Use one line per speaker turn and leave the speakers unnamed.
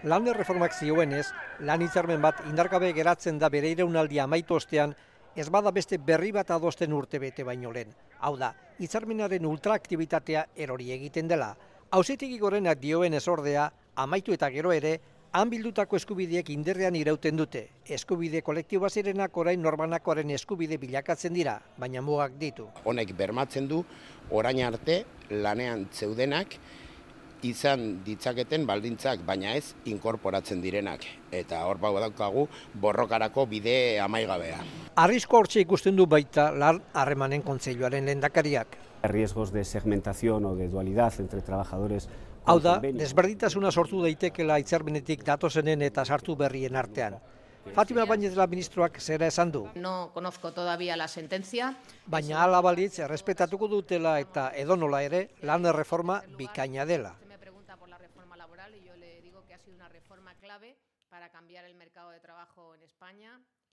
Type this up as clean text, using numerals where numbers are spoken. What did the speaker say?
Lan erreformak zioenez, lan hitzarmen bat indargabe geratzen da bere iraunaldia amaitu ostean, ez bada beste berri bat adosten urtebete baino lehen. Hau da, hitzarmenaren ultraaktibitatea erori egiten dela. Auzitegi Gorenak dioenez ordea, amaitu eta gero ere, han bildutako eskubideek inderrean irauten dute. Eskubide kolektiboa zirenak orain norbanakoaren eskubide bilakatzen dira, baina mugak ditu.
Honek bermatzen du, orain arte lanean zeudenak, izan ditzaketen baldintzak, baina ez inkorporatzen direnak. Eta hor daukagu borrokarako bide amaigabea.
Arrisku hortxe ikusten du baita lan harremanen kontseiluaren lehendakariak.
Riesgos de segmentación o de dualidad entre trabajadores.
Hau da, desberdintasuna sortu daitekeela hitzarmenetik datozenen eta sartu berrien artean. Fátima Báñez de la ministroak zera esan du.
No conozco todavía la sentencia.
Baina hala balitz errespetatuko dutela eta edonola ere lan erreforma bikaina dela.
Me pregunta por la reforma laboral y yo le digo que ha sido una reforma clave para cambiar el mercado de trabajo en España.